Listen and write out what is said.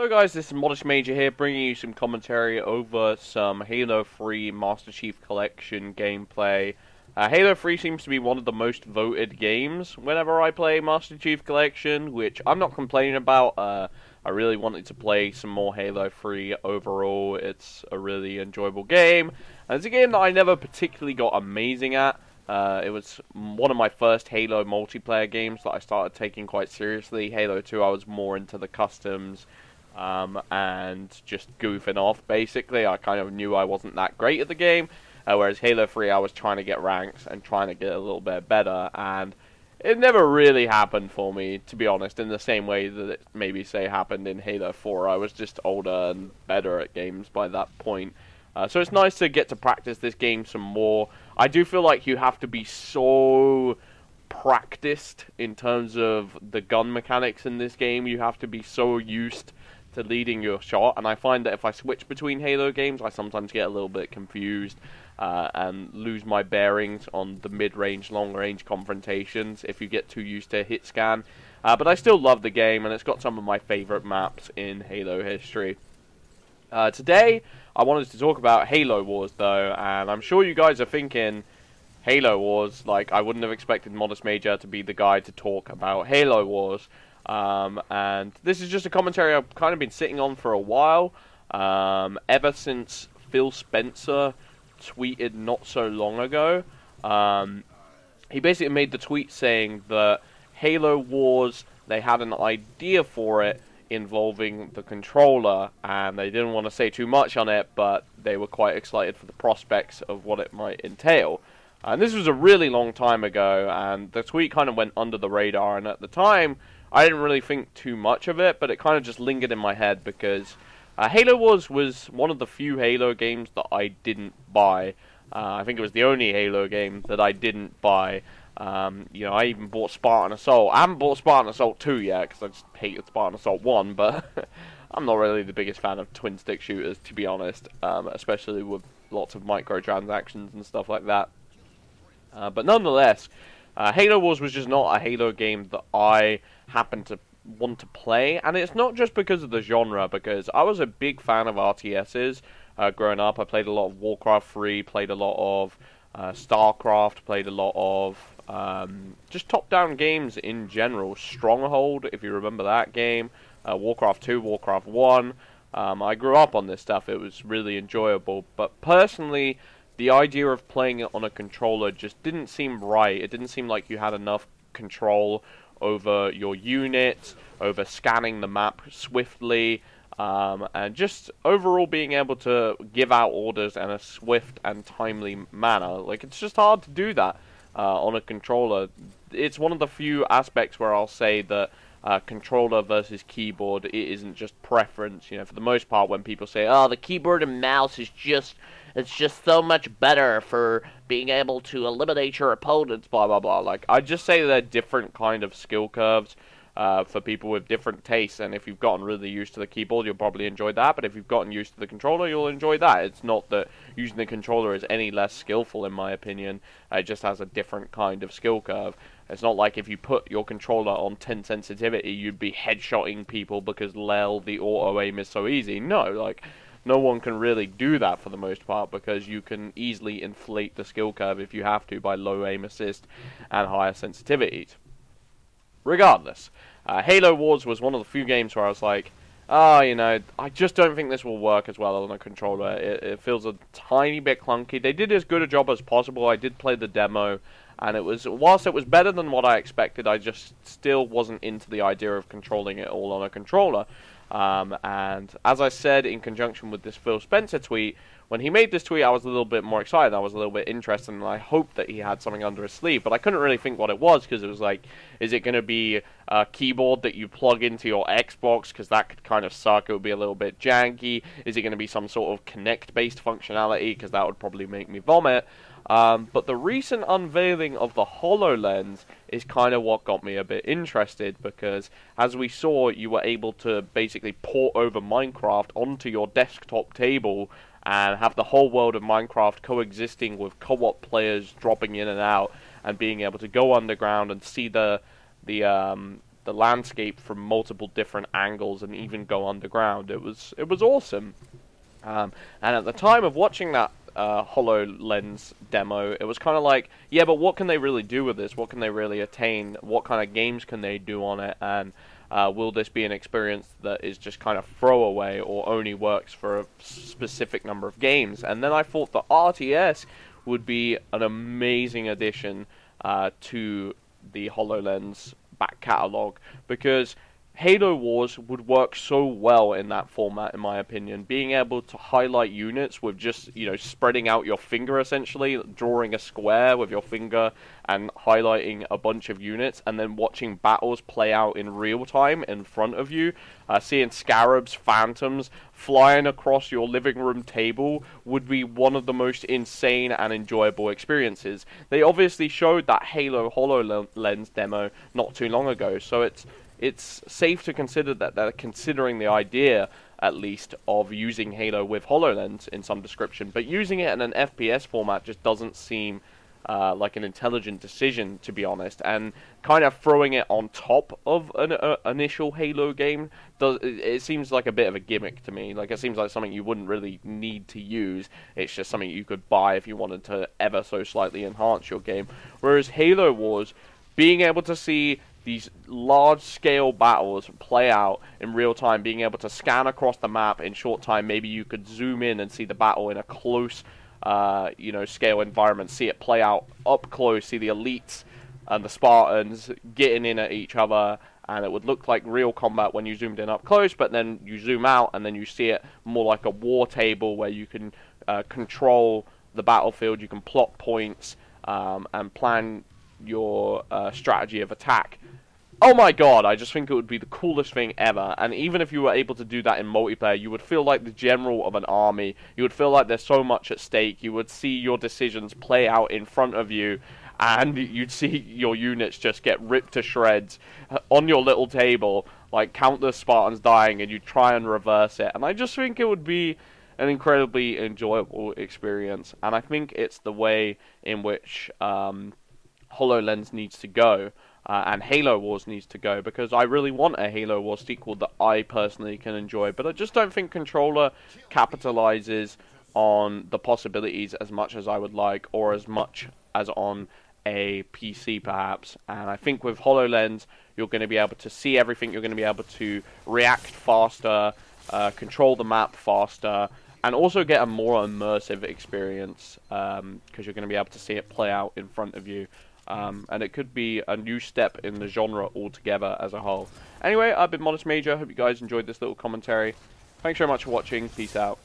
Hello guys, this is Modest Major here, bringing you some commentary over some Halo 3 Master Chief Collection gameplay. Halo 3 seems to be one of the most voted games whenever I play Master Chief Collection, which I'm not complaining about. I really wanted to play some more Halo 3 overall. It's a really enjoyable game, and it's a game that I never particularly got amazing at. It was one of my first Halo multiplayer games that I started taking quite seriously. Halo 2, I was more into the customs and just goofing off, basically. I kind of knew I wasn't that great at the game, whereas Halo 3, I was trying to get ranks and trying to get a little bit better, and it never really happened for me, to be honest, in the same way that it maybe, say, happened in Halo 4. I was just older and better at games by that point. So it's nice to get to practice this game some more. I do feel like you have to be so practiced in terms of the gun mechanics in this game. You have to be so used to leading your shot, and I find that if I switch between Halo games, I sometimes get a little bit confused and lose my bearings on the mid-range, long-range confrontations if you get too used to hit scan. But I still love the game, and it's got some of my favorite maps in Halo history. Today, I wanted to talk about Halo Wars, though, and I'm sure you guys are thinking, Halo Wars, like, I wouldn't have expected Modest Major to be the guy to talk about Halo Wars. And this is just a commentary I've kind of been sitting on for a while, ever since Phil Spencer tweeted not so long ago. He basically made the tweet saying that Halo Wars, they had an idea for it involving the controller, and they didn't want to say too much on it, but they were quite excited for the prospects of what it might entail. And this was a really long time ago, and the tweet kind of went under the radar, and at the time, I didn't really think too much of it, but it kind of just lingered in my head because Halo Wars was one of the few Halo games that I didn't buy. I think it was the only Halo game that I didn't buy. You know, I even bought Spartan Assault. I haven't bought Spartan Assault 2 yet, because I just hated Spartan Assault 1, but I'm not really the biggest fan of twin-stick shooters, to be honest, especially with lots of microtransactions and stuff like that. But nonetheless, Halo Wars was just not a Halo game that I happened to want to play, and it's not just because of the genre, because I was a big fan of RTSs growing up. I played a lot of Warcraft 3, played a lot of StarCraft, played a lot of just top-down games in general. Stronghold, if you remember that game, Warcraft 2, Warcraft 1. I grew up on this stuff. It was really enjoyable, but personally, the idea of playing it on a controller just didn't seem right. It didn't seem like you had enough control over your units, over scanning the map swiftly, and just overall being able to give out orders in a swift and timely manner. Like, it's just hard to do that on a controller. It's one of the few aspects where I'll say that controller versus keyboard, it isn't just preference. You know, for the most part, when people say, "Oh, the keyboard and mouse is just so much better for being able to eliminate your opponents," blah blah blah. Like, I just say they're different kind of skill curves for people with different tastes, and if you've gotten really used to the keyboard, you'll probably enjoy that, but if you've gotten used to the controller, you'll enjoy that. It's not that using the controller is any less skillful, in my opinion. It just has a different kind of skill curve. It's not like if you put your controller on 10 sensitivity, you'd be headshotting people because the auto-aim is so easy. No, like, no one can really do that for the most part, because you can easily inflate the skill curve if you have to by low aim assist and higher sensitivities. Regardless, Halo Wars was one of the few games where I was like, oh, you know, I just don't think this will work as well on a controller. It feels a tiny bit clunky. They did as good a job as possible. I did play the demo, and whilst it was better than what I expected, I just still wasn't into the idea of controlling it all on a controller. And as I said, in conjunction with this Phil Spencer tweet, when he made this tweet, I was a little bit more excited. I was a little bit interested, and I hoped that he had something under his sleeve. But I couldn't really think what it was, because it was like, is it going to be a keyboard that you plug into your Xbox? Because that could kind of suck. It would be a little bit janky. Is it going to be some sort of Kinect-based functionality? Because that would probably make me vomit. But the recent unveiling of the HoloLens is kind of what got me a bit interested, because as we saw, you were able to basically port over Minecraft onto your desktop table and have the whole world of Minecraft coexisting with co-op players dropping in and out, and being able to go underground and see the the landscape from multiple different angles and even go underground. It was awesome. And at the time of watching that HoloLens demo, it was kind of like, yeah, but what can they really do with this? What can they really attain? What kind of games can they do on it? And will this be an experience that is just kind of throwaway or only works for a specific number of games? And then I thought the RTS would be an amazing addition to the HoloLens back catalog, because Halo Wars would work so well in that format, in my opinion. Being able to highlight units with just, you know, spreading out your finger, essentially, drawing a square with your finger and highlighting a bunch of units, and then watching battles play out in real time in front of you, seeing scarabs, phantoms flying across your living room table would be one of the most insane and enjoyable experiences. They obviously showed that Halo HoloLens demo not too long ago, so it's safe to consider that they're considering the idea, at least, of using Halo with HoloLens in some description. But using it in an FPS format just doesn't seem like an intelligent decision, to be honest. And kind of throwing it on top of an initial Halo game, it seems like a bit of a gimmick to me. Like, it seems like something you wouldn't really need to use. It's just something you could buy if you wanted to ever so slightly enhance your game. Whereas Halo Wars, being able to see these large-scale battles play out in real time, being able to scan across the map in short time, maybe you could zoom in and see the battle in a close, you know, scale environment, see it play out up close, see the elites and the Spartans getting in at each other, and it would look like real combat when you zoomed in up close, but then you zoom out and then you see it more like a war table where you can control the battlefield, you can plot points, and plan your strategy of attack. Oh my god, I just think it would be the coolest thing ever. And even if you were able to do that in multiplayer, you would feel like the general of an army. You would feel like there's so much at stake. You would see your decisions play out in front of you, and you'd see your units just get ripped to shreds on your little table, like countless Spartans dying, and you try and reverse it. And I just think it would be an incredibly enjoyable experience. And I think it's the way in which HoloLens needs to go. And Halo Wars needs to go, because I really want a Halo Wars sequel that I personally can enjoy, but I just don't think Controller capitalizes on the possibilities as much as I would like, or as much as on a PC perhaps. And I think with HoloLens you're going to be able to see everything, you're going to be able to react faster, control the map faster, and also get a more immersive experience, because you're going to be able to see it play out in front of you. And it could be a new step in the genre altogether as a whole. Anyway, I've been Modest Major. Hope you guys enjoyed this little commentary. Thanks very much for watching. Peace out.